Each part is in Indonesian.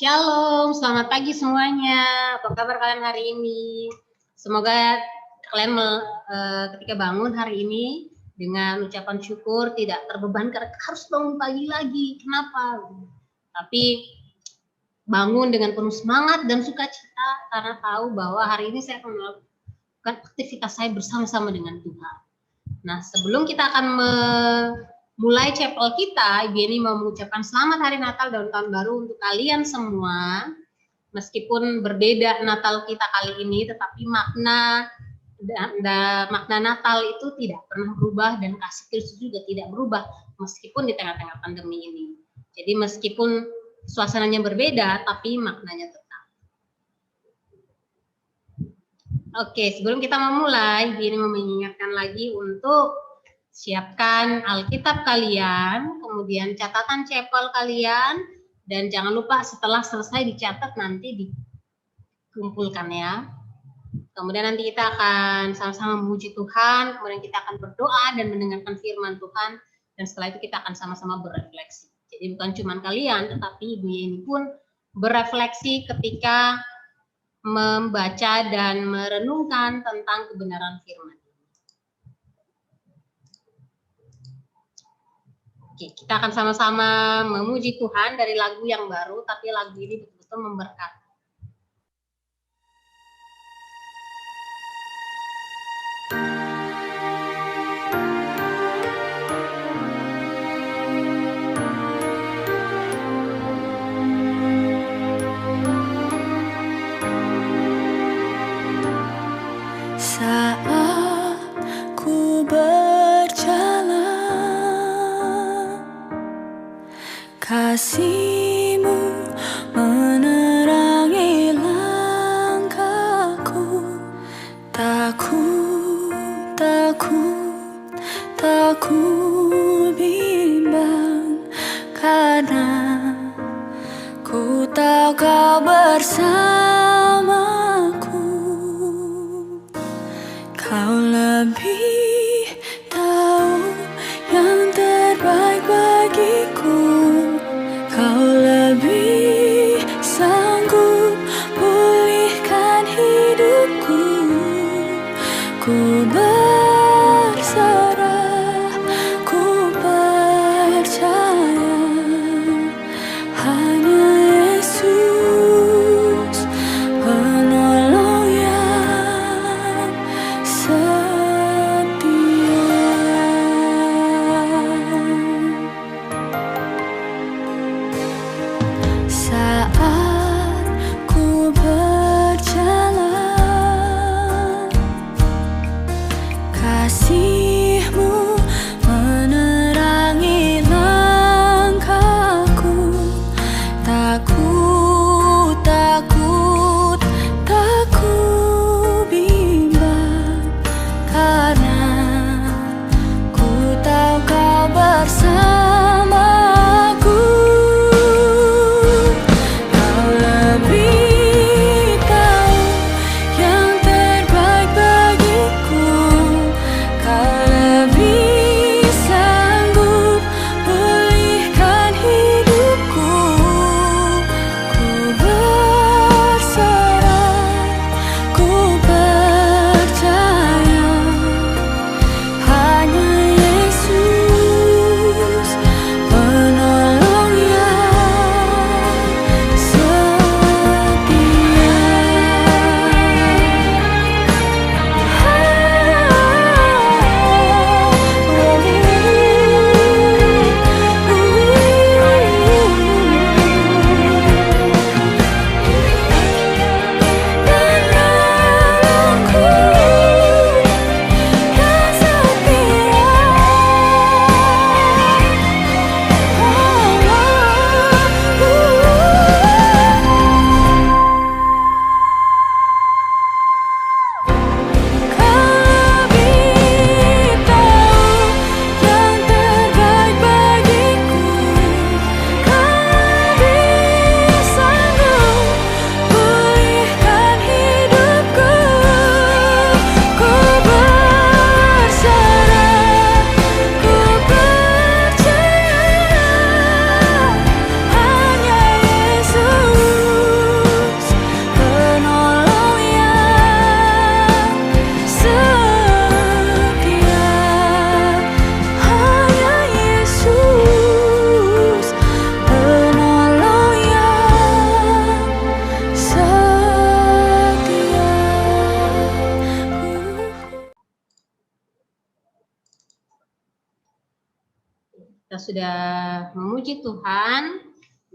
Shalom, selamat pagi semuanya. Apa kabar kalian hari ini? Semoga kalian ketika bangun hari ini dengan ucapan syukur, tidak terbeban karena harus bangun pagi lagi. Kenapa? Tapi bangun dengan penuh semangat dan sukacita karena tahu bahwa hari ini saya akan melakukan aktivitas saya bersama-sama dengan Tuhan. Nah, sebelum kita akan mulai chapel kita, Ibu Yeni mau mengucapkan selamat hari Natal dan Tahun Baru untuk kalian semua. Meskipun berbeda Natal kita kali ini, tetapi makna Natal itu tidak pernah berubah dan kasih Kristus juga tidak berubah meskipun di tengah-tengah pandemi ini. Jadi meskipun suasananya berbeda, tapi maknanya tetap. Oke, sebelum kita memulai, Ibu Yeni mau mengingatkan lagi untuk siapkan Alkitab kalian, kemudian catatan chapel kalian, dan jangan lupa setelah selesai dicatat nanti dikumpulkan ya. Kemudian nanti kita akan sama-sama memuji Tuhan, kemudian kita akan berdoa dan mendengarkan firman Tuhan, dan setelah itu kita akan sama-sama berefleksi. Jadi bukan cuma kalian, tetapi Ibu Yeni pun berefleksi ketika membaca dan merenungkan tentang kebenaran firman. Oke, kita akan sama-sama memuji Tuhan dari lagu yang baru, tapi lagu ini betul-betul memberkati. Saat ku berjalan, kasih-Mu menerangi langkahku. Tak ku bimbang, karena ku tahu Kau bersamaku. Kau lebih tahu yang terbaik bagiku. Kau lebih sanggup pulihkan hidupku. Ku berserah, ku percaya, hanya Yesus penolong yang setia. Saat ku berjalan, kasih-Mu menerangi langkahku. Tak ku bimbang, karena ku tahu Kau bersamaku. Kau sudah memuji Tuhan,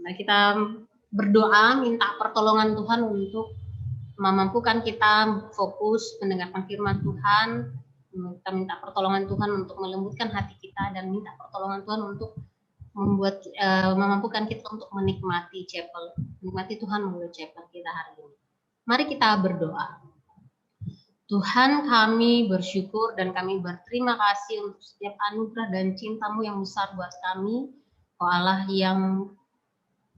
mari kita berdoa minta pertolongan Tuhan untuk memampukan kita fokus mendengarkan firman Tuhan. Kita minta pertolongan Tuhan untuk melembutkan hati kita dan minta pertolongan Tuhan untuk memampukan kita untuk menikmati chapel, menikmati Tuhan melalui chapel kita hari ini. Mari kita berdoa. Tuhan, kami bersyukur dan kami berterima kasih untuk setiap anugerah dan cinta-Mu yang besar buat kami. Oh Allah yang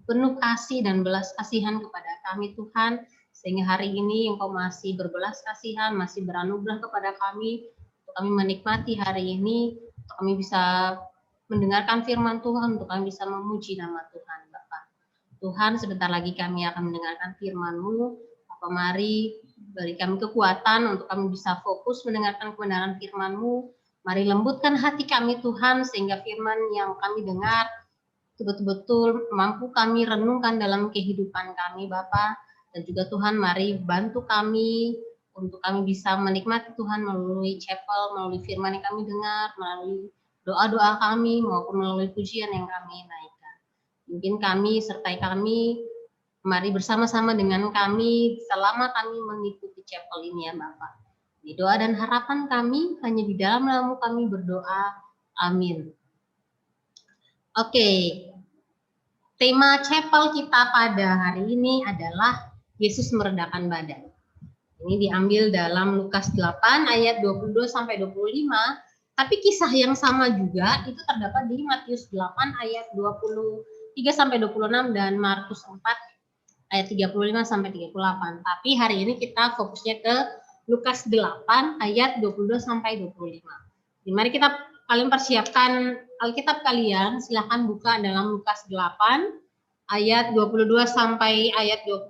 penuh kasih dan belas kasihan kepada kami Tuhan, sehingga hari ini Engkau masih berbelas kasihan, masih beranugerah kepada kami, untuk kami menikmati hari ini, untuk kami bisa mendengarkan firman Tuhan, untuk kami bisa memuji nama Tuhan Bapa. Tuhan, sebentar lagi kami akan mendengarkan firman-Mu. Bapa, mari beri kami kekuatan untuk kami bisa fokus mendengarkan kebenaran firman-Mu. Mari lembutkan hati kami Tuhan, sehingga firman yang kami dengar betul-betul mampu kami renungkan dalam kehidupan kami Bapa. Dan juga Tuhan, mari bantu kami untuk kami bisa menikmati Tuhan melalui chapel, melalui firman yang kami dengar, melalui doa-doa kami maupun melalui pujian yang kami naikkan. Mungkin kami sertai kami, mari bersama-sama dengan kami selama kami mengikuti chapel ini ya Bapak. Di doa dan harapan kami hanya di dalam nama kami berdoa. Amin. Oke. Tema chapel kita pada hari ini adalah Yesus meredakan badai. Ini diambil dalam Lukas 8 ayat 22 sampai 25. Tapi kisah yang sama juga itu terdapat di Matius 8 ayat 23 sampai 26 dan Markus 4 ayat 35 sampai 38. Tapi hari ini kita fokusnya ke Lukas 8 ayat 22 sampai 25. Mari kalian persiapkan Alkitab kalian, silahkan buka dalam Lukas 8 ayat 22 sampai ayat 25.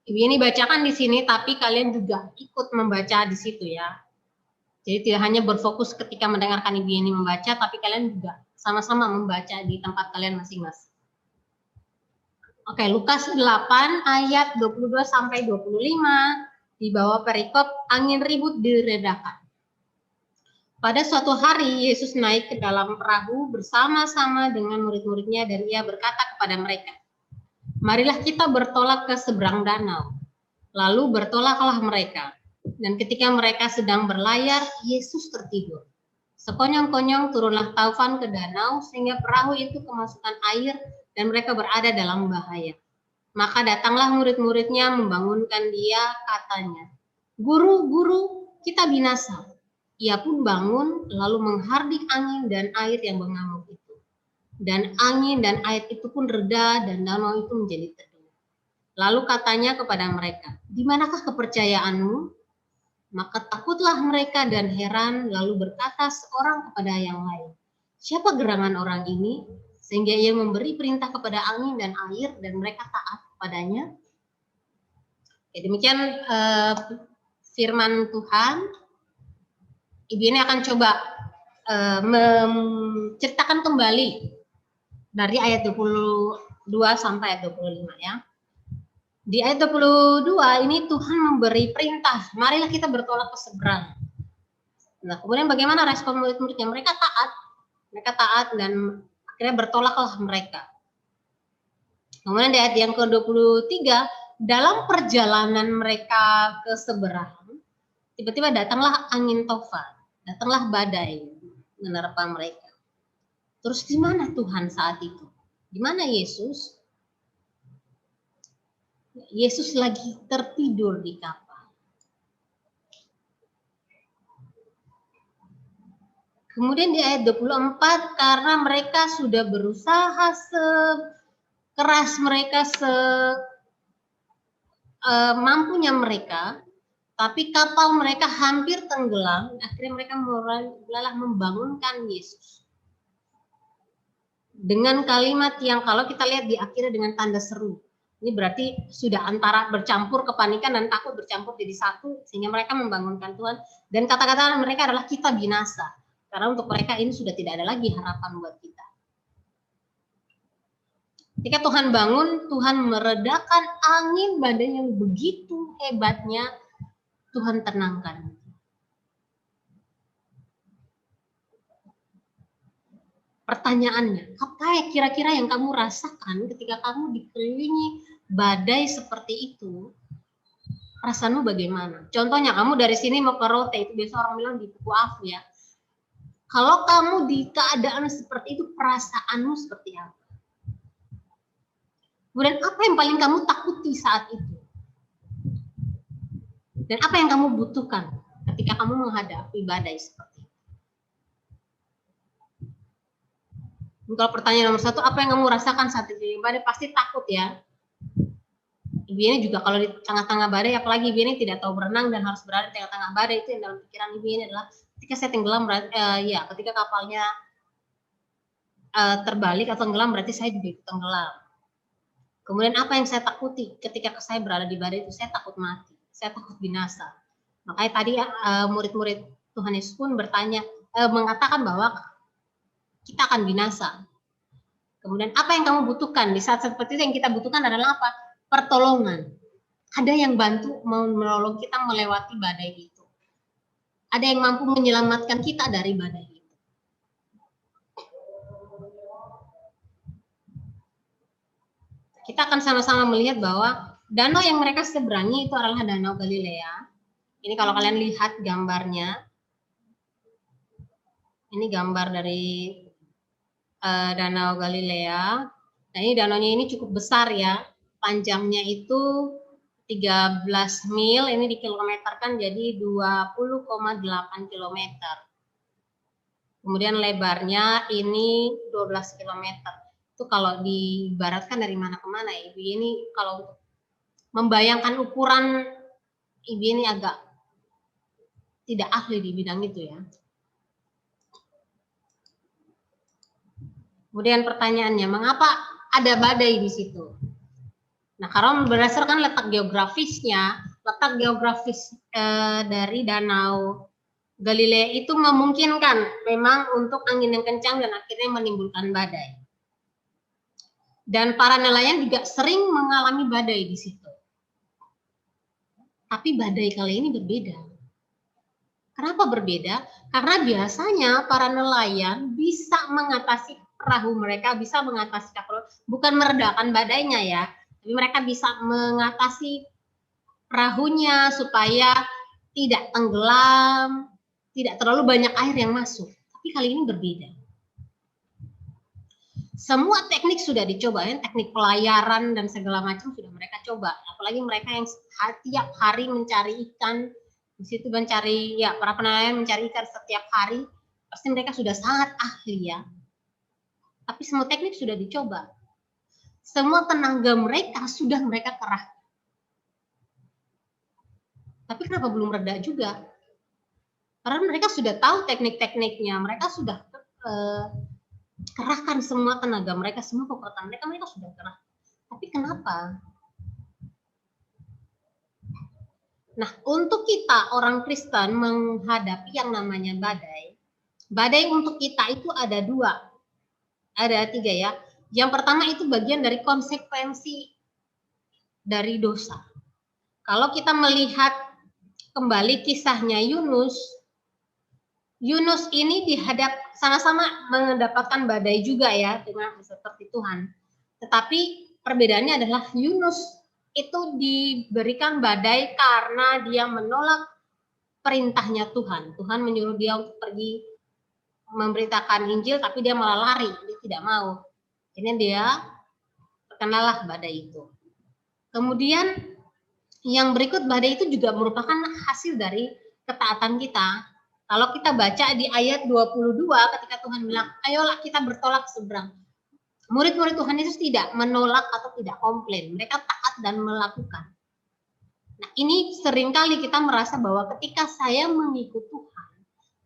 Ibu ini bacakan di sini, tapi kalian juga ikut membaca di situ ya. Jadi tidak hanya berfokus ketika mendengarkan Ibu ini membaca, tapi kalian juga sama-sama membaca di tempat kalian masing-masing. Oke, Lukas 8 ayat 22 sampai 25 di bawah perikop angin ribut diredakan. Pada suatu hari Yesus naik ke dalam perahu bersama-sama dengan murid-muridnya dan ia berkata kepada mereka, "Marilah kita bertolak ke seberang danau." Lalu bertolaklah mereka. Dan ketika mereka sedang berlayar, Yesus tertidur. Sekonyong-konyong turunlah taufan ke danau sehingga perahu itu kemasukan air dan mereka berada dalam bahaya. Maka datanglah murid-muridnya membangunkan dia, katanya, "Guru, guru, kita binasa." Ia pun bangun lalu menghardik angin dan air yang mengamuk itu. Dan angin dan air itu pun reda dan danau itu menjadi teduh. Lalu katanya kepada mereka, "Di manakah kepercayaanmu?" Maka takutlah mereka dan heran, lalu berkata seorang kepada yang lain, "Siapa gerangan orang ini sehingga ia memberi perintah kepada angin dan air dan mereka taat kepadanya?" Ya, demikian firman Tuhan. Ibu ini akan coba menceritakan kembali dari ayat 22 sampai ayat 25 ya. Di ayat 22 ini Tuhan memberi perintah, marilah kita bertolak ke seberang. Nah, kemudian bagaimana respon murid-muridnya? Mereka taat dan akhirnya bertolaklah mereka. Kemudian di ayat yang ke-23, dalam perjalanan mereka ke seberang, tiba-tiba datanglah angin taufan, datanglah badai menerpa mereka. Terus di mana Tuhan saat itu? Di mana Yesus? Yesus lagi tertidur di kapal. Kemudian di ayat 24, karena mereka sudah berusaha sekeras mereka, mampunya mereka, tapi kapal mereka hampir tenggelam, akhirnya mereka mulailah membangunkan Yesus. Dengan kalimat yang kalau kita lihat di akhirnya dengan tanda seru. Ini berarti sudah antara bercampur kepanikan dan takut bercampur jadi satu, sehingga mereka membangunkan Tuhan. Dan kata-kata mereka adalah kita binasa. Karena untuk mereka ini sudah tidak ada lagi harapan buat kita. Ketika Tuhan bangun, Tuhan meredakan angin badai yang begitu hebatnya, Tuhan tenangkan. Pertanyaannya, apa ya kira-kira yang kamu rasakan ketika kamu dikelilingi badai seperti itu? Perasaanmu bagaimana? Contohnya kamu dari sini mau ke Rote, itu biasa orang bilang di Tugu Afu ya. Kalau kamu di keadaan seperti itu, perasaanmu seperti apa? Kemudian apa yang paling kamu takuti saat itu? Dan apa yang kamu butuhkan ketika kamu menghadapi badai seperti itu? Kalau pertanyaan nomor 1, apa yang kamu rasakan saat itu? Badai pasti takut ya. Ibu ini juga kalau di tengah-tengah badai, apalagi Ibu ini tidak tahu berenang dan harus berada di tengah-tengah badai, itu yang dalam pikiran Ibu ini adalah ketika saya tenggelam, ya ketika kapalnya terbalik atau tenggelam berarti saya juga ikut tenggelam. Kemudian apa yang saya takuti ketika saya berada di badai itu? Saya takut mati, saya takut binasa. Makanya tadi murid-murid Tuhan Yesus pun mengatakan bahwa kita akan binasa. Kemudian apa yang kamu butuhkan di saat seperti itu? Yang kita butuhkan adalah apa? Pertolongan. Ada yang bantu menolong kita melewati badai itu. Ada yang mampu menyelamatkan kita dari badai itu. Kita akan sama-sama melihat bahwa danau yang mereka seberangi itu adalah Danau Galilea. Ini kalau kalian lihat gambarnya. Ini gambar dari Danau Galilea. Nah, ini danaunya ini cukup besar ya. Panjangnya itu 13 mil, ini dikilometerkan jadi 20,8 km. Kemudian lebarnya ini 12 km. Itu kalau diibaratkan dari mana ke mana ya, Ibu ini kalau membayangkan ukuran Ibu ini agak tidak ahli di bidang itu ya. Kemudian pertanyaannya, mengapa ada badai di situ? Nah, karena berdasarkan letak geografis dari Danau Galilea itu memungkinkan memang untuk angin yang kencang dan akhirnya menimbulkan badai. Dan para nelayan juga sering mengalami badai di situ. Tapi badai kali ini berbeda. Kenapa berbeda? Karena biasanya para nelayan bisa mengatasi perahu mereka, bisa mengatasi kapal, bukan meredakan badainya ya. Tapi mereka bisa mengatasi perahunya supaya tidak tenggelam, tidak terlalu banyak air yang masuk. Tapi kali ini berbeda. Semua teknik sudah dicoba ya, teknik pelayaran dan segala macam sudah mereka coba. Apalagi mereka yang tiap hari mencari ikan, di situ mencari ya para nelayan mencari ikan setiap hari, pasti mereka sudah sangat ahli ya. Tapi semua teknik sudah dicoba. Semua tenaga mereka sudah mereka kerahkan. Tapi kenapa belum reda juga? Karena mereka sudah tahu teknik-tekniknya, mereka sudah kerahkan semua tenaga mereka, semua kekuatan mereka sudah kerahkan. Tapi kenapa? Nah, untuk kita orang Kristen menghadapi yang namanya badai untuk kita itu ada 2, ada 3 ya. Yang pertama itu bagian dari konsekuensi dari dosa. Kalau kita melihat kembali kisahnya Yunus ini sama-sama mendapatkan badai juga ya dengan seperti Tuhan. Tetapi perbedaannya adalah Yunus itu diberikan badai karena dia menolak perintahnya Tuhan. Tuhan menyuruh dia untuk pergi memberitakan Injil, tapi dia malah lari, dia tidak mau. Ini dia terkenalah badai itu. Kemudian yang berikut badai itu juga merupakan hasil dari ketaatan kita. Kalau kita baca di ayat 22 ketika Tuhan bilang, ayolah kita bertolak seberang. Murid-murid Tuhan Yesus tidak menolak atau tidak komplain. Mereka taat dan melakukan. Nah, ini seringkali kita merasa bahwa ketika saya mengikut Tuhan,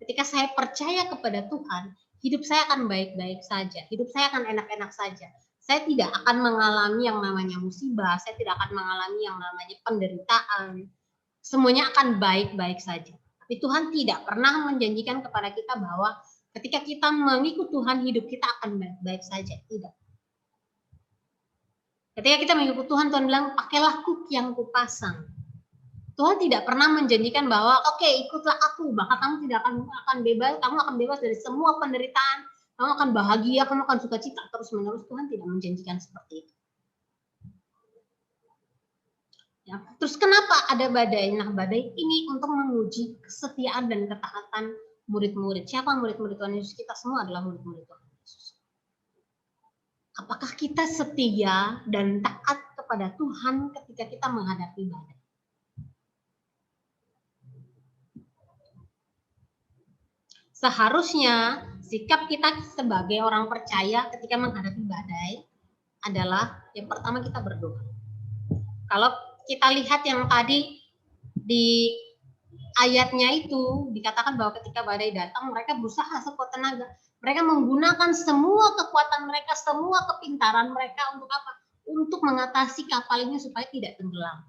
ketika saya percaya kepada Tuhan, hidup saya akan baik-baik saja. Hidup saya akan enak-enak saja. Saya tidak akan mengalami yang namanya musibah. Saya tidak akan mengalami yang namanya penderitaan. Semuanya akan baik-baik saja. Tapi Tuhan tidak pernah menjanjikan kepada kita bahwa ketika kita mengikut Tuhan, hidup kita akan baik-baik saja. Tidak. Ketika kita mengikut Tuhan, Tuhan bilang, pakailah kuk yang kupasang. Tuhan tidak pernah menjanjikan bahwa oke, ikutlah aku, maka kamu tidak akan bebas, kamu akan bebas dari semua penderitaan, kamu akan bahagia, kamu akan sukacita terus-menerus. Tuhan tidak menjanjikan seperti itu. Ya, terus kenapa ada badai? Nah, badai ini untuk menguji kesetiaan dan ketaatan murid-murid. Siapa murid-murid Tuhan Yesus? Kita semua adalah murid-murid Tuhan Yesus. Apakah kita setia dan taat kepada Tuhan ketika kita menghadapi badai? Seharusnya sikap kita sebagai orang percaya ketika menghadapi badai adalah yang pertama kita berdoa. Kalau kita lihat yang tadi di ayatnya itu dikatakan bahwa ketika badai datang mereka berusaha sekuat tenaga. Mereka menggunakan semua kekuatan mereka, semua kepintaran mereka untuk apa? Untuk mengatasi kapal ini supaya tidak tenggelam.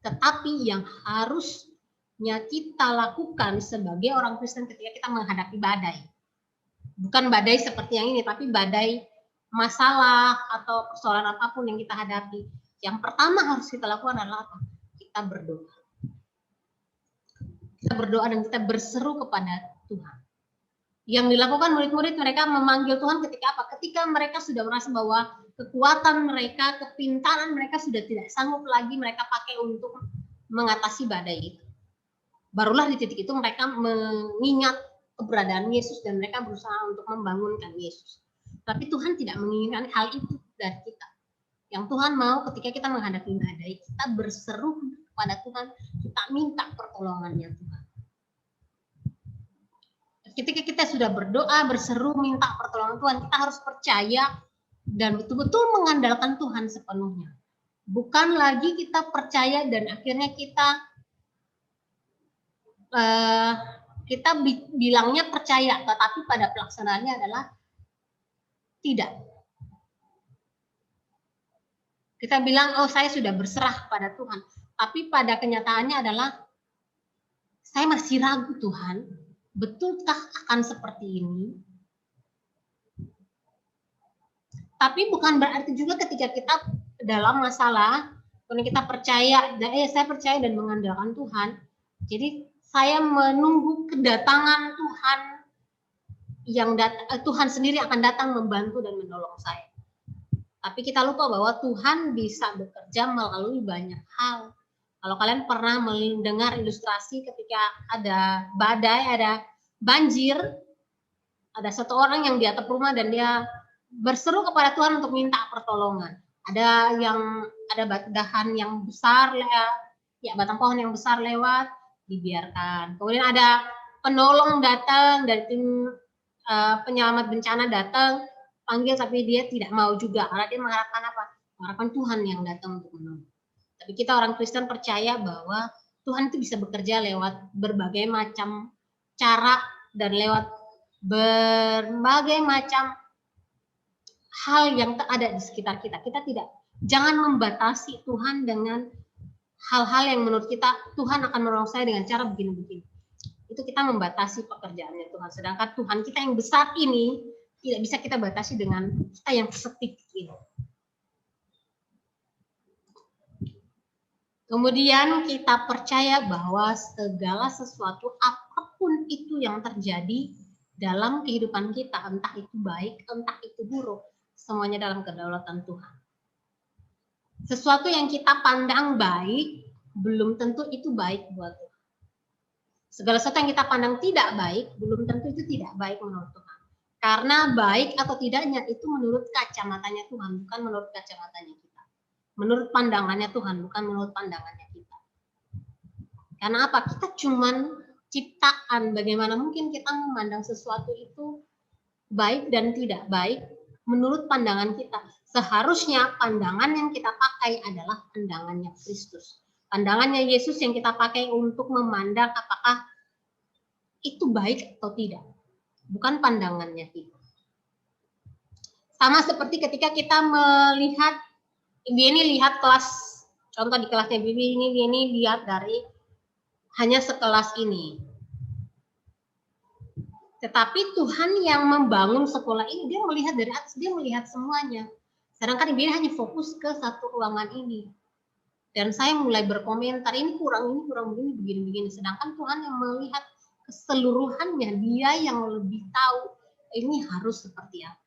Tetapi yang harusnya kita lakukan sebagai orang Kristen ketika kita menghadapi badai. Bukan badai seperti yang ini, tapi badai masalah atau persoalan apapun yang kita hadapi. Yang pertama harus kita lakukan adalah apa? Kita berdoa. Kita berdoa dan kita berseru kepada Tuhan. Yang dilakukan murid-murid mereka memanggil Tuhan ketika apa? Ketika mereka sudah merasa bahwa kekuatan mereka, kepintaran mereka sudah tidak sanggup lagi mereka pakai untuk mengatasi badai itu. Barulah di titik itu mereka mengingat keberadaan Yesus dan mereka berusaha untuk membangunkan Yesus. Tapi Tuhan tidak menginginkan hal itu dari kita. Yang Tuhan mau ketika kita menghadapi badai, kita berseru kepada Tuhan, kita minta pertolongannya Tuhan. Ketika kita sudah berdoa, berseru, minta pertolongan Tuhan, kita harus percaya dan betul-betul mengandalkan Tuhan sepenuhnya. Bukan lagi kita percaya dan akhirnya kita bilangnya percaya, tetapi pada pelaksanaannya adalah tidak. Kita bilang, oh saya sudah berserah pada Tuhan, tapi pada kenyataannya adalah saya masih ragu Tuhan. Betulkah akan seperti ini? Tapi bukan berarti juga ketika kita dalam masalah, kemudian kita percaya, saya percaya dan mengandalkan Tuhan. Jadi saya menunggu kedatangan Tuhan Tuhan sendiri akan datang membantu dan menolong saya. Tapi kita lupa bahwa Tuhan bisa bekerja melalui banyak hal. Kalau kalian pernah mendengar ilustrasi ketika ada badai, ada banjir, ada satu orang yang di atap rumah dan dia berseru kepada Tuhan untuk minta pertolongan. Ada batahan yang besar, batang pohon yang besar lewat, dibiarkan. Kemudian ada penolong datang dari tim penyelamat bencana datang, panggil tapi dia tidak mau juga karena dia mengharapkan apa? Mengharapkan Tuhan yang datang untuk menolong. Tapi kita orang Kristen percaya bahwa Tuhan itu bisa bekerja lewat berbagai macam cara dan lewat berbagai macam hal yang ada di sekitar kita. Jangan membatasi Tuhan dengan hal-hal yang menurut kita Tuhan akan menolong saya dengan cara begini-begini. Itu kita membatasi pekerjaannya Tuhan. Sedangkan Tuhan kita yang besar ini tidak bisa kita batasi dengan kita yang sedikit ini. Kemudian kita percaya bahwa segala sesuatu apapun itu yang terjadi dalam kehidupan kita, entah itu baik, entah itu buruk, semuanya dalam kedaulatan Tuhan. Sesuatu yang kita pandang baik, belum tentu itu baik buat Tuhan. Segala sesuatu yang kita pandang tidak baik, belum tentu itu tidak baik menurut Tuhan. Karena baik atau tidaknya itu menurut kacamatanya Tuhan, bukan menurut kacamatanya kita. Menurut pandangannya Tuhan, bukan menurut pandangannya kita. Karena apa? Kita cuman ciptaan. Bagaimana mungkin kita memandang sesuatu itu baik dan tidak baik menurut pandangan kita. Seharusnya pandangan yang kita pakai adalah pandangannya Kristus. Pandangannya Yesus yang kita pakai untuk memandang apakah itu baik atau tidak. Bukan pandangannya kita. Sama seperti ketika kita melihat Bibi lihat kelas, contoh di kelasnya Bibi ini lihat dari hanya sekelas ini. Tetapi Tuhan yang membangun sekolah ini, dia melihat dari atas, dia melihat semuanya. Sedangkan Bibi hanya fokus ke satu ruangan ini. Dan saya mulai berkomentar, ini kurang begini. Sedangkan Tuhan yang melihat keseluruhannya, dia yang lebih tahu ini harus seperti apa.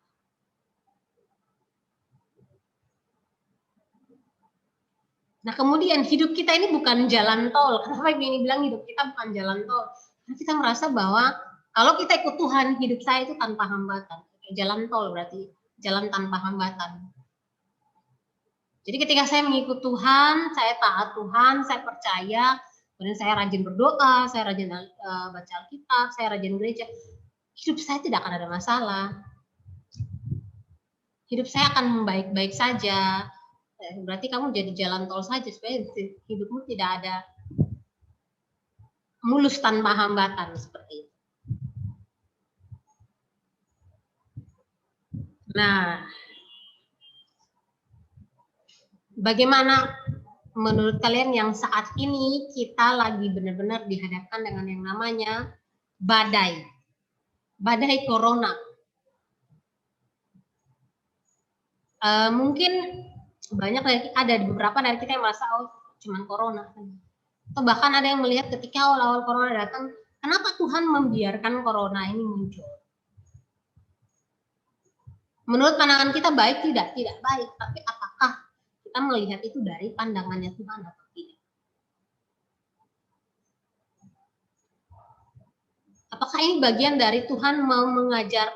Nah kemudian hidup kita ini bukan jalan tol. Kenapa ini bilang hidup kita bukan jalan tol? Karena kita merasa bahwa kalau kita ikut Tuhan, hidup saya itu tanpa hambatan. Jalan tol berarti jalan tanpa hambatan. Jadi ketika saya mengikut Tuhan, saya taat Tuhan, saya percaya, kemudian saya rajin berdoa, saya rajin baca Alkitab, saya rajin gereja, hidup saya tidak akan ada masalah. Hidup saya akan baik-baik saja. Berarti kamu jadi jalan tol saja supaya hidupmu tidak ada mulus tanpa hambatan seperti itu. Nah, bagaimana menurut kalian yang saat ini kita lagi benar-benar dihadapkan dengan yang namanya badai corona? Mungkin banyak ada beberapa dari kita yang merasa oh cuman corona, atau bahkan ada yang melihat ketika awal-awal corona datang, kenapa Tuhan membiarkan corona ini muncul? Menurut pandangan kita baik tidak baik, tapi apakah kita melihat itu dari pandangannya Tuhan atau tidak? Apakah ini bagian dari Tuhan mau mengajar?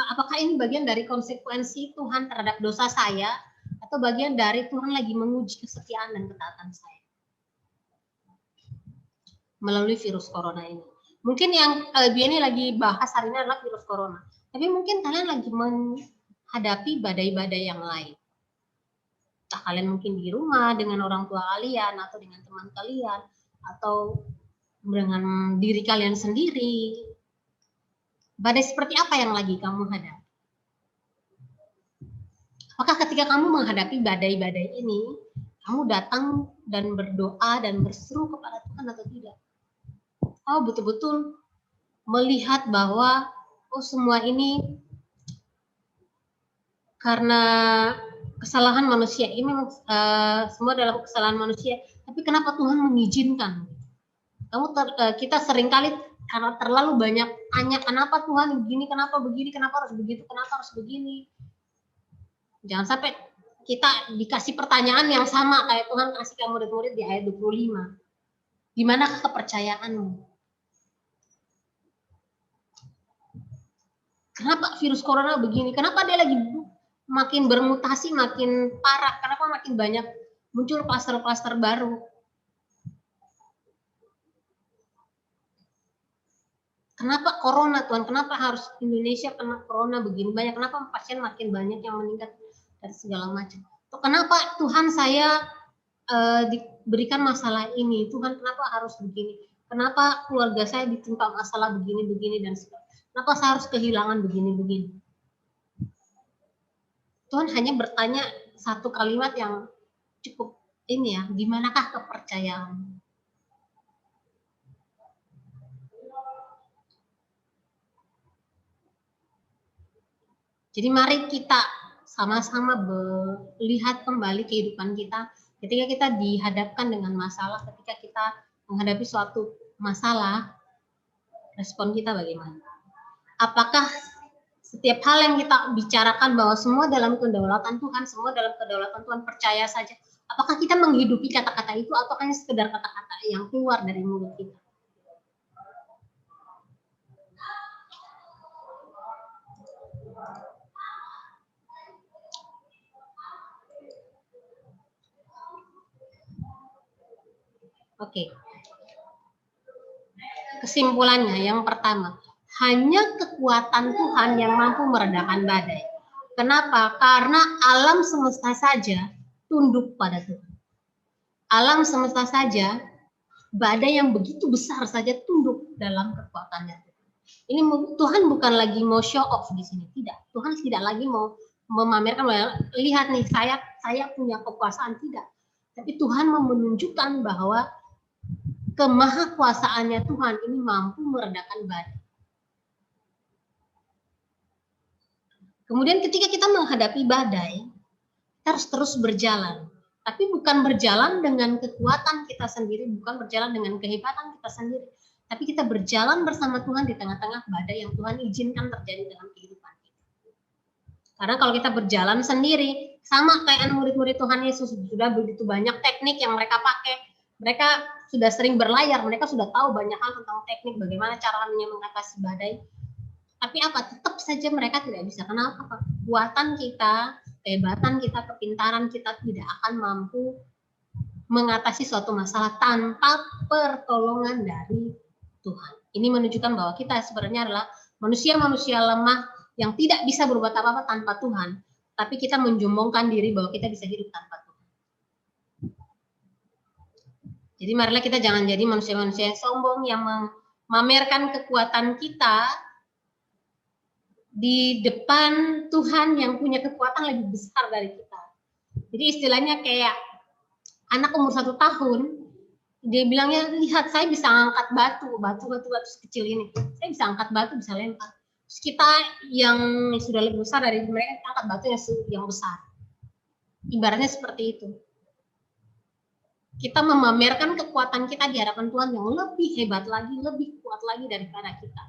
Apakah ini bagian dari konsekuensi Tuhan terhadap dosa saya? Atau bagian dari Tuhan lagi menguji kesetiaan dan ketaatan saya melalui virus corona ini? Mungkin yang ini lagi bahas hari ini adalah virus corona, tapi mungkin kalian lagi menghadapi badai-badai yang lain. Entah kalian mungkin di rumah dengan orang tua kalian, atau dengan teman kalian, atau dengan diri kalian sendiri. Badai seperti apa yang lagi kamu hadapi? Apakah ketika kamu menghadapi badai-badai ini, kamu datang dan berdoa dan berseru kepada Tuhan atau tidak? Oh, betul-betul melihat bahwa oh semua ini karena kesalahan manusia. Ini memang semua dalam kesalahan manusia. Tapi kenapa Tuhan mengizinkan? Kita seringkali karena terlalu banyak tanya kenapa Tuhan begini, kenapa begini, kenapa harus begitu, kenapa harus begini. Jangan sampai kita dikasih pertanyaan yang sama kayak Tuhan kasih ke murid-murid di ayat 25. Di manakah kepercayaanmu? Kenapa virus corona begini? Kenapa dia lagi makin bermutasi, makin parah? Kenapa makin banyak muncul klaster-klaster baru? Kenapa corona, Tuhan? Kenapa harus Indonesia kena corona begini banyak? Kenapa pasien makin banyak yang meninggal? Dan segala macam. Kenapa Tuhan saya diberikan masalah ini? Tuhan kenapa harus begini? Kenapa keluarga saya ditimpa masalah begini dan sebagainya? Kenapa saya harus kehilangan begini? Tuhan hanya bertanya satu kalimat yang cukup ini ya, di manakah kepercayaan? Jadi mari kita sama-sama melihat kembali kehidupan kita ketika kita dihadapkan dengan masalah, ketika kita menghadapi suatu masalah, respon kita bagaimana? Apakah setiap hal yang kita bicarakan bahwa semua dalam kedaulatan Tuhan, semua dalam kedaulatan Tuhan, percaya saja, apakah kita menghidupi kata-kata itu atau hanya sekedar kata-kata yang keluar dari mulut kita? Oke. Kesimpulannya yang pertama, hanya kekuatan Tuhan yang mampu meredakan badai. Kenapa? Karena alam semesta saja tunduk pada Tuhan. Alam semesta saja, badai yang begitu besar saja tunduk dalam kekuatannya. Ini Tuhan bukan lagi mau show off di sini, tidak. Tuhan tidak lagi mau memamerkan, lihat nih saya punya kekuasaan, tidak. Tapi Tuhan mau menunjukkan bahwa kemahakuasaannya Tuhan ini mampu meredakan badai. Kemudian ketika kita menghadapi badai, kita harus terus berjalan. Tapi bukan berjalan dengan kekuatan kita sendiri, bukan berjalan dengan kehebatan kita sendiri. tapi kita berjalan bersama Tuhan di tengah-tengah badai yang Tuhan izinkan terjadi dalam kehidupan kita. Karena kalau kita berjalan sendiri, sama kayak murid-murid Tuhan Yesus, sudah begitu banyak teknik yang mereka pakai. Mereka sudah sering berlayar, mereka sudah tahu banyak hal tentang teknik, bagaimana caranya mengatasi badai. Tapi apa? Tetap saja mereka tidak bisa. Kenapa? Kekuatan kita, kehebatan kita, kepintaran kita tidak akan mampu mengatasi suatu masalah tanpa pertolongan dari Tuhan. Ini menunjukkan bahwa kita sebenarnya adalah manusia-manusia lemah yang tidak bisa berbuat apa-apa tanpa Tuhan. Tapi kita menjombongkan diri bahwa kita bisa hidup tanpa Tuhan. Jadi marilah kita jangan jadi manusia-manusia yang sombong, yang memamerkan kekuatan kita di depan Tuhan yang punya kekuatan lebih besar dari kita. Jadi istilahnya kayak anak umur 1 tahun, dia bilangnya, lihat saya bisa angkat batu kecil ini, saya bisa angkat batu, bisa lempar. Terus kita yang sudah lebih besar dari mereka, angkat batu yang besar. Ibaratnya seperti itu. Kita memamerkan kekuatan kita di hadapan Tuhan yang lebih hebat lagi, lebih kuat lagi daripada kita.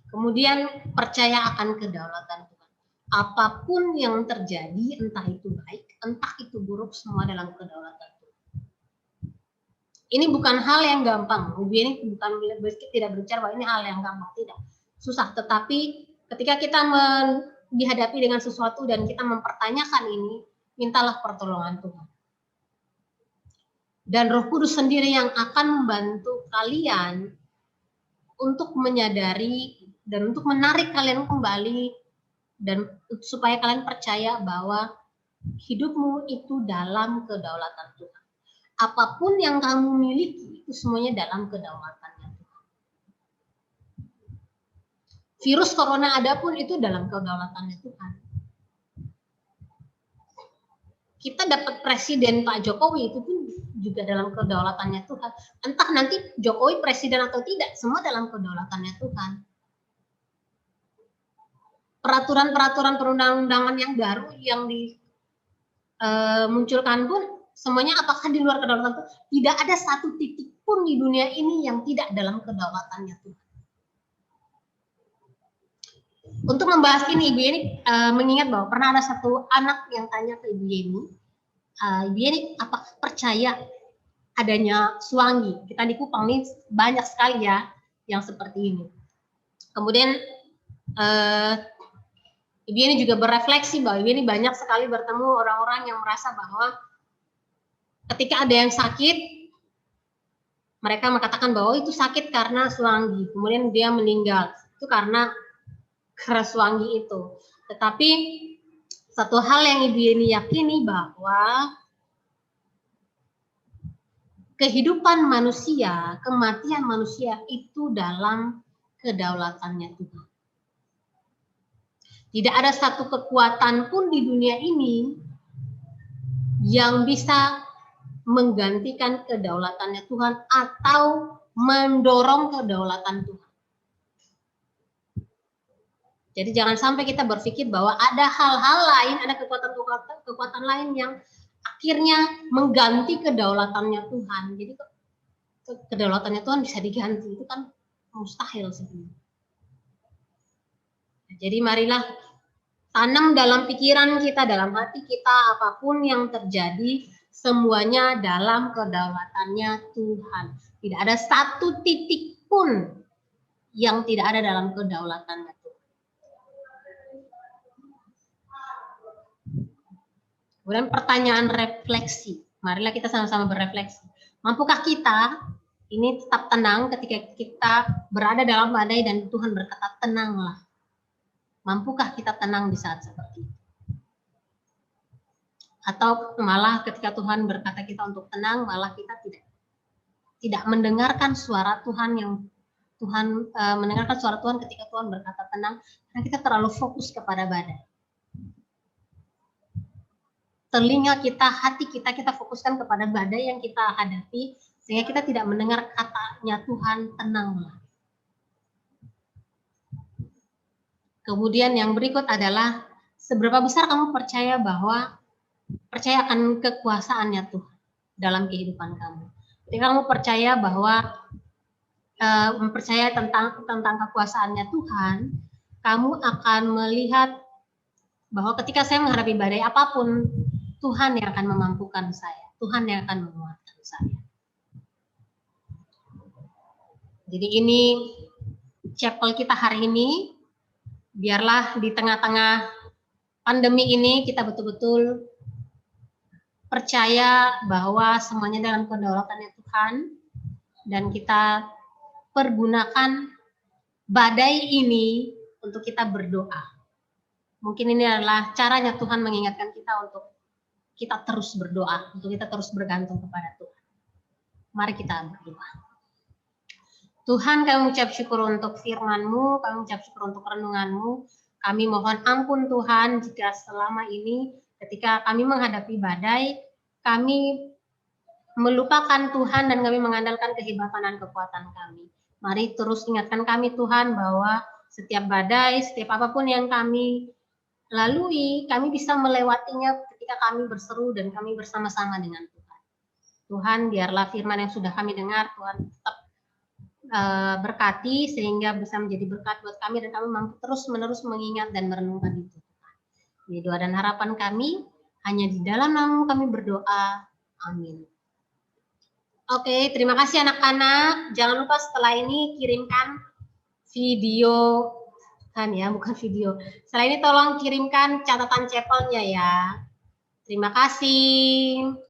Kemudian percaya akan kedaulatan Tuhan. Apapun yang terjadi, entah itu baik, entah itu buruk, semua dalam kedaulatan Tuhan. Ini bukan hal yang gampang. Ini bukan tidak berbicara bahwa ini hal yang gampang, tidak. Susah, tetapi ketika kita dihadapi dengan sesuatu dan kita mempertanyakan ini, mintalah pertolongan Tuhan. Dan Roh Kudus sendiri yang akan membantu kalian untuk menyadari dan untuk menarik kalian kembali dan supaya kalian percaya bahwa hidupmu itu dalam kedaulatan Tuhan. Apapun yang kamu miliki itu semuanya dalam kedaulatannya Tuhan. Virus corona ada pun itu dalam kedaulatannya Tuhan. Kita dapat presiden Pak Jokowi itu pun juga dalam kedaulatannya Tuhan. Entah nanti Jokowi presiden atau tidak, semua dalam kedaulatannya Tuhan. Peraturan-peraturan perundang-undangan yang baru yang dimunculkan pun semuanya apakah di luar kedaulatan Tuhan? Tidak ada satu titik pun di dunia ini yang tidak dalam kedaulatannya Tuhan. Untuk membahas ini, Ibu Yeni mengingat bahwa pernah ada satu anak yang tanya ke Ibu Yeni, Ibu Yeni apakah percaya adanya suwangi? Kita di Kupang ini banyak sekali ya yang seperti ini. Kemudian Ibu Yeni juga berefleksi bahwa Ibu Yeni banyak sekali bertemu orang-orang yang merasa bahwa ketika ada yang sakit, mereka mengatakan bahwa itu sakit karena suwangi, kemudian dia meninggal, itu karena suwangi itu. Tetapi satu hal yang Ibu Yeni yakini bahwa kehidupan manusia, kematian manusia itu dalam kedaulatannya Tuhan. Tidak ada satu kekuatan pun di dunia ini yang bisa menggantikan kedaulatannya Tuhan atau mendorong kedaulatan Tuhan. Jadi jangan sampai kita berpikir bahwa ada hal-hal lain, ada kekuatan lain yang akhirnya mengganti kedaulatannya Tuhan. Jadi kedaulatannya Tuhan bisa diganti, itu kan mustahil sebenarnya. Jadi marilah tanam dalam pikiran kita, dalam hati kita, apapun yang terjadi, semuanya dalam kedaulatannya Tuhan. Tidak ada satu titik pun yang tidak ada dalam kedaulatannya Tuhan. Kemudian pertanyaan refleksi. Marilah kita sama-sama berefleksi. Mampukah kita ini tetap tenang ketika kita berada dalam badai dan Tuhan berkata tenanglah? Mampukah kita tenang di saat seperti itu? Atau malah ketika Tuhan berkata kita untuk tenang, malah kita tidak mendengarkan suara Tuhan yang Tuhan mendengarkan suara Tuhan ketika Tuhan berkata tenang, karena kita terlalu fokus kepada badai. Telinga kita, hati kita fokuskan kepada badai yang kita hadapi, sehingga kita tidak mendengar katanya Tuhan tenanglah. Kemudian yang berikut adalah seberapa besar kamu percaya akan kekuasaannya Tuhan dalam kehidupan kamu. Ketika kamu percaya bahwa mempercayai tentang kekuasaannya Tuhan, kamu akan melihat bahwa ketika saya menghadapi badai apapun, Tuhan yang akan memampukan saya, Tuhan yang akan menguatkan saya. Jadi ini chapel kita hari ini, biarlah di tengah-tengah pandemi ini kita betul-betul percaya bahwa semuanya dalam kedaulatannya Tuhan, dan kita pergunakan badai ini untuk kita berdoa. Mungkin ini adalah caranya Tuhan mengingatkan kita untuk kita terus berdoa, untuk kita terus bergantung kepada Tuhan. Mari kita berdoa. Tuhan, kami mengucap syukur untuk firman-Mu, kami mengucap syukur untuk renungan-Mu. Kami mohon ampun Tuhan jika selama ini ketika kami menghadapi badai, kami melupakan Tuhan dan kami mengandalkan kehebatan dan kekuatan kami. Mari terus ingatkan kami Tuhan bahwa setiap badai, setiap apapun yang kami lalui, kami bisa melewatinya ketika kami berseru dan kami bersama-sama dengan Tuhan. Tuhan, biarlah firman yang sudah kami dengar, Tuhan tetap berkati sehingga bisa menjadi berkat buat kami dan kami mampu terus-menerus mengingat dan merenungkan itu. Ini doa dan harapan kami, hanya di dalam nama kami berdoa. Amin. Oke, terima kasih anak-anak. Jangan lupa setelah ini kirimkan video, bukan video. Setelah ini tolong kirimkan catatan chapelnya ya. Terima kasih.